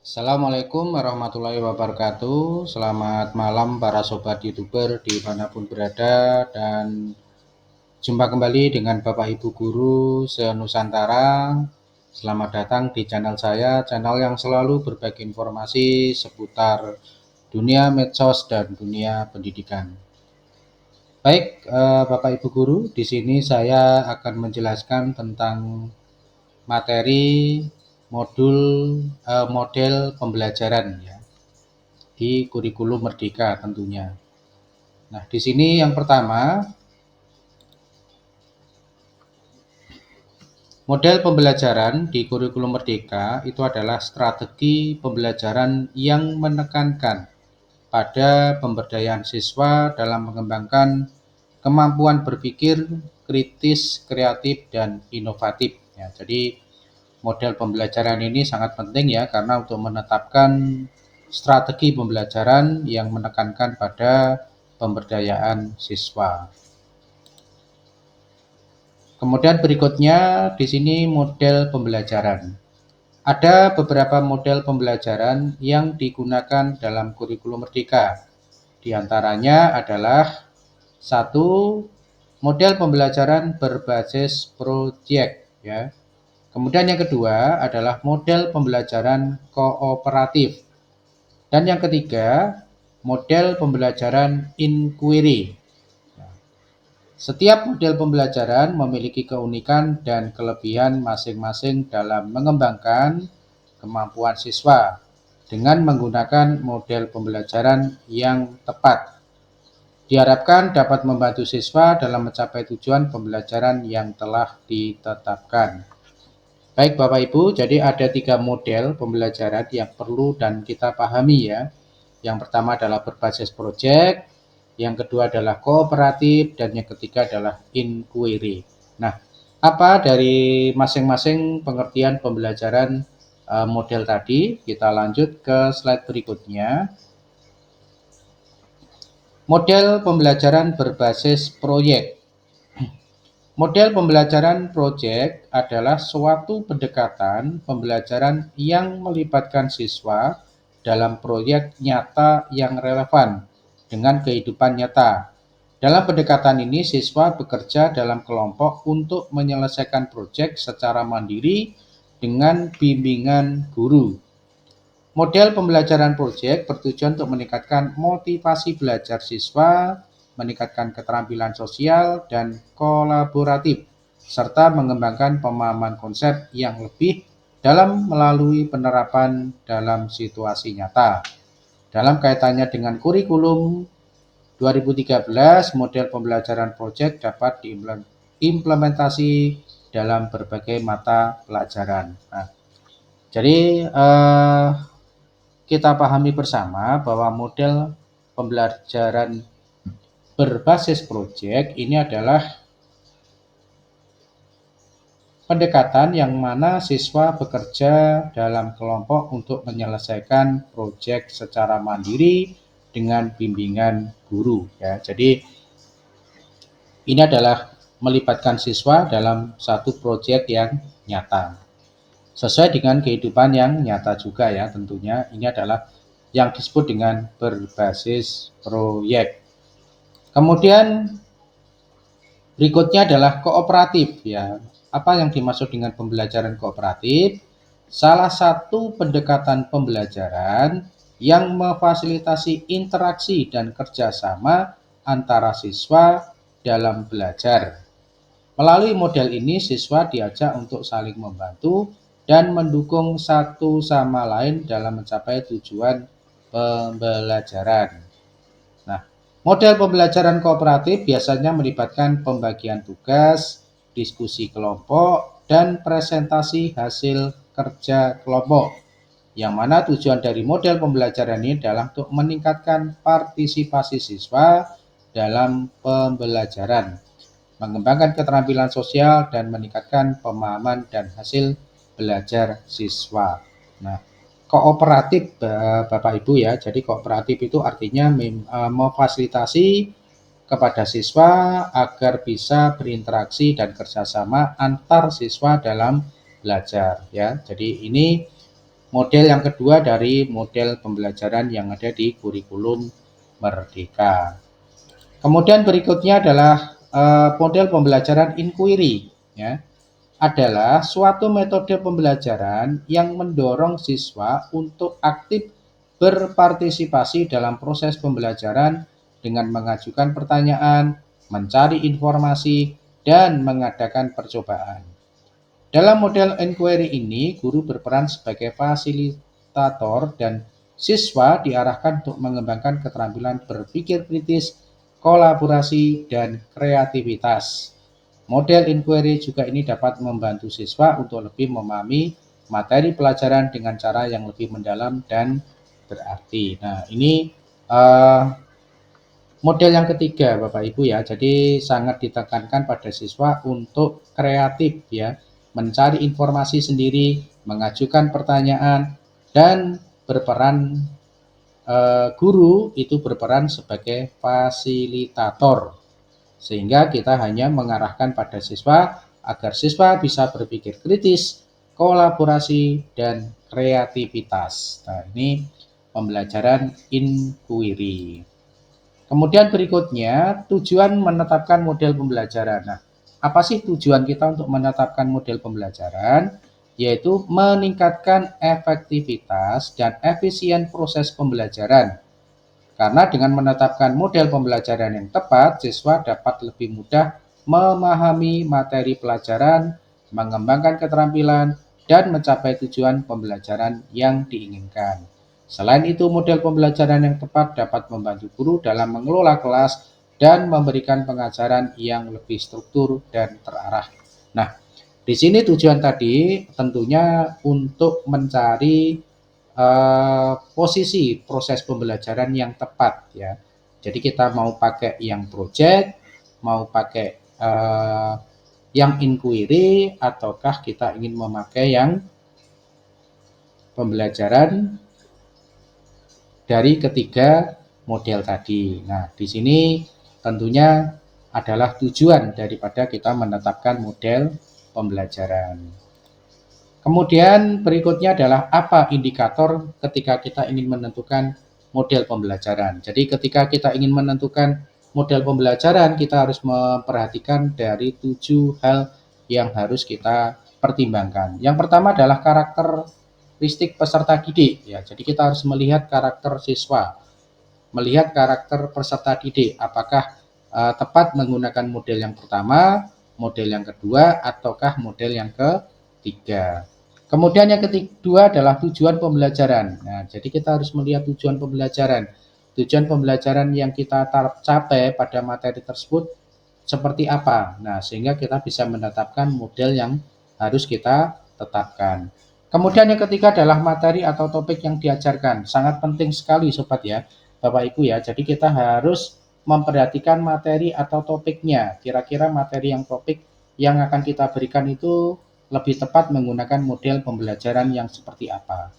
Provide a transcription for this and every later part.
Assalamualaikum warahmatullahi wabarakatuh. Selamat malam para sobat YouTuber dimanapun berada, dan jumpa kembali dengan Bapak Ibu Guru se-Nusantara. Selamat datang di channel saya, channel yang selalu berbagi informasi seputar dunia medsos dan dunia pendidikan. Baik, Bapak Ibu Guru, di sini saya akan menjelaskan tentang materi model pembelajaran ya di kurikulum Merdeka tentunya. Nah, di sini yang pertama, model pembelajaran di kurikulum Merdeka itu adalah strategi pembelajaran yang menekankan pada pemberdayaan siswa dalam mengembangkan kemampuan berpikir kritis, kreatif, dan inovatif. Ya, jadi model pembelajaran ini sangat penting ya, karena untuk menetapkan strategi pembelajaran yang menekankan pada pemberdayaan siswa. Kemudian berikutnya di sini model pembelajaran. Ada beberapa model pembelajaran yang digunakan dalam kurikulum Merdeka. Di antaranya adalah satu, model pembelajaran berbasis proyek ya. Kemudian yang kedua adalah model pembelajaran kooperatif. Dan yang ketiga, model pembelajaran inquiry. Setiap model pembelajaran memiliki keunikan dan kelebihan masing-masing dalam mengembangkan kemampuan siswa dengan menggunakan model pembelajaran yang tepat. Diharapkan dapat membantu siswa dalam mencapai tujuan pembelajaran yang telah ditetapkan. Baik Bapak Ibu, jadi ada 3 model pembelajaran yang perlu dan kita pahami ya. Yang pertama adalah berbasis proyek, yang kedua adalah kooperatif, dan yang ketiga adalah inquiry. Nah, apa dari masing-masing pengertian pembelajaran model tadi? Kita lanjut ke slide berikutnya. Model pembelajaran berbasis proyek. Model pembelajaran proyek adalah suatu pendekatan pembelajaran yang melibatkan siswa dalam proyek nyata yang relevan dengan kehidupan nyata. Dalam pendekatan ini, siswa bekerja dalam kelompok untuk menyelesaikan proyek secara mandiri dengan bimbingan guru. Model pembelajaran proyek bertujuan untuk meningkatkan motivasi belajar siswa, meningkatkan keterampilan sosial dan kolaboratif, serta mengembangkan pemahaman konsep yang lebih dalam melalui penerapan dalam situasi nyata. Dalam kaitannya dengan kurikulum 2013, model pembelajaran proyek dapat diimplementasi dalam berbagai mata pelajaran. Nah, jadi kita pahami bersama bahwa model pembelajaran berbasis proyek ini adalah pendekatan yang mana siswa bekerja dalam kelompok untuk menyelesaikan proyek secara mandiri dengan bimbingan guru ya. Jadi ini adalah melibatkan siswa dalam satu proyek yang nyata, sesuai dengan kehidupan yang nyata juga ya tentunya. Ini adalah yang disebut dengan berbasis proyek. Kemudian berikutnya adalah kooperatif ya. Apa yang dimaksud dengan pembelajaran kooperatif? Salah satu pendekatan pembelajaran yang memfasilitasi interaksi dan kerjasama antara siswa dalam belajar. Melalui model ini, siswa diajak untuk saling membantu dan mendukung satu sama lain dalam mencapai tujuan pembelajaran. Nah, model pembelajaran kooperatif biasanya melibatkan pembagian tugas, diskusi kelompok, dan presentasi hasil kerja kelompok. Yang mana tujuan dari model pembelajaran ini adalah untuk meningkatkan partisipasi siswa dalam pembelajaran, mengembangkan keterampilan sosial, dan meningkatkan pemahaman dan hasil belajar siswa. Nah, kooperatif Bapak Ibu ya, jadi kooperatif itu artinya memfasilitasi kepada siswa agar bisa berinteraksi dan kerjasama antar siswa dalam belajar ya. Jadi ini model yang kedua dari model pembelajaran yang ada di kurikulum Merdeka. Kemudian berikutnya adalah model pembelajaran inquiry ya. Adalah suatu metode pembelajaran yang mendorong siswa untuk aktif berpartisipasi dalam proses pembelajaran dengan mengajukan pertanyaan, mencari informasi, dan mengadakan percobaan. Dalam model inquiry ini, guru berperan sebagai fasilitator dan siswa diarahkan untuk mengembangkan keterampilan berpikir kritis, kolaborasi, dan kreativitas. Model inquiry juga ini dapat membantu siswa untuk lebih memahami materi pelajaran dengan cara yang lebih mendalam dan berarti. Nah, ini model yang ketiga Bapak Ibu ya. Jadi sangat ditekankan pada siswa untuk kreatif ya, mencari informasi sendiri, mengajukan pertanyaan, dan berperan guru itu berperan sebagai fasilitator. Sehingga kita hanya mengarahkan pada siswa agar siswa bisa berpikir kritis, kolaborasi, dan kreativitas. Nah, ini pembelajaran inquiry. Kemudian berikutnya, tujuan menetapkan model pembelajaran. Nah, apa sih tujuan kita untuk menetapkan model pembelajaran? Yaitu meningkatkan efektivitas dan efisien proses pembelajaran. Karena dengan menetapkan model pembelajaran yang tepat, siswa dapat lebih mudah memahami materi pelajaran, mengembangkan keterampilan, dan mencapai tujuan pembelajaran yang diinginkan. Selain itu, model pembelajaran yang tepat dapat membantu guru dalam mengelola kelas dan memberikan pengajaran yang lebih struktur dan terarah. Nah, di sini tujuan tadi tentunya untuk mencari posisi proses pembelajaran yang tepat ya. Jadi kita mau pakai yang project, mau pakai yang inquiry, ataukah kita ingin memakai yang pembelajaran dari ketiga model tadi. Nah, di sini tentunya adalah tujuan daripada kita menetapkan model pembelajaran. Kemudian berikutnya adalah apa indikator ketika kita ingin menentukan model pembelajaran. Jadi ketika kita ingin menentukan model pembelajaran, kita harus memperhatikan dari 7 hal yang harus kita pertimbangkan. Yang pertama adalah karakteristik peserta didik. Ya, jadi kita harus melihat karakter siswa, melihat karakter peserta didik. Apakah tepat menggunakan model yang pertama, model yang kedua, ataukah model yang ketiga. Kemudian yang kedua adalah tujuan pembelajaran. Nah, jadi kita harus melihat tujuan pembelajaran. Tujuan pembelajaran yang kita capai pada materi tersebut seperti apa. Nah, sehingga kita bisa menetapkan model yang harus kita tetapkan. Kemudian yang ketiga adalah materi atau topik yang diajarkan. Sangat penting sekali Sobat ya, Bapak Ibu ya. Jadi kita harus memperhatikan materi atau topiknya. Kira-kira materi yang topik yang akan kita berikan itu lebih tepat menggunakan model pembelajaran yang seperti apa.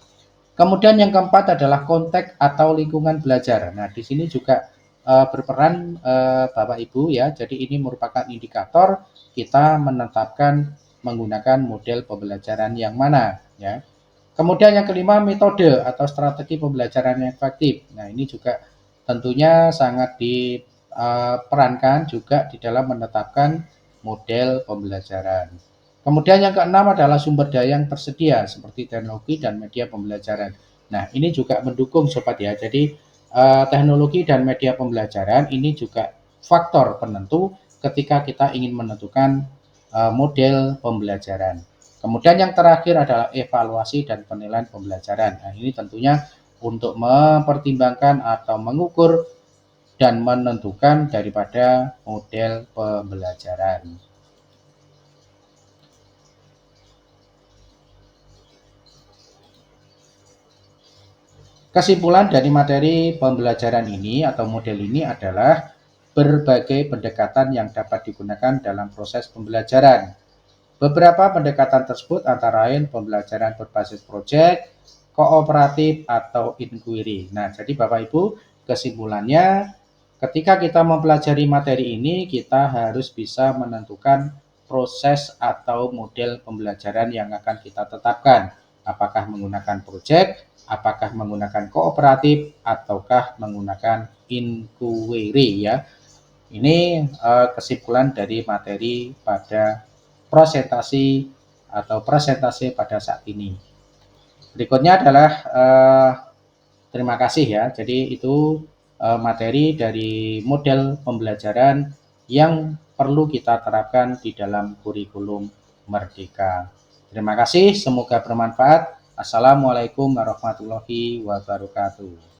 Kemudian yang keempat adalah konteks atau lingkungan belajar. Nah, di sini juga berperan Bapak Ibu ya. Jadi ini merupakan indikator kita menetapkan menggunakan model pembelajaran yang mana ya. Kemudian yang kelima, metode atau strategi pembelajaran yang efektif. Nah, ini juga tentunya sangat diperankan juga di dalam menetapkan model pembelajaran. Kemudian yang keenam adalah sumber daya yang tersedia seperti teknologi dan media pembelajaran. Nah, ini juga mendukung Sobat ya. Jadi teknologi dan media pembelajaran ini juga faktor penentu ketika kita ingin menentukan model pembelajaran. Kemudian yang terakhir adalah evaluasi dan penilaian pembelajaran. Nah, ini tentunya untuk mempertimbangkan atau mengukur dan menentukan daripada model pembelajaran. Kesimpulan dari materi pembelajaran ini atau model ini adalah berbagai pendekatan yang dapat digunakan dalam proses pembelajaran. Beberapa pendekatan tersebut antara lain pembelajaran berbasis proyek, kooperatif, atau inquiry. Nah, jadi Bapak Ibu, kesimpulannya ketika kita mempelajari materi ini, kita harus bisa menentukan proses atau model pembelajaran yang akan kita tetapkan. Apakah menggunakan proyek, apakah menggunakan kooperatif, ataukah menggunakan inquiry ya. Ini kesimpulan dari materi pada presentasi pada saat ini. Berikutnya adalah terima kasih ya. Jadi itu materi dari model pembelajaran yang perlu kita terapkan di dalam kurikulum Merdeka. Terima kasih, semoga bermanfaat. Assalamualaikum warahmatullahi wabarakatuh.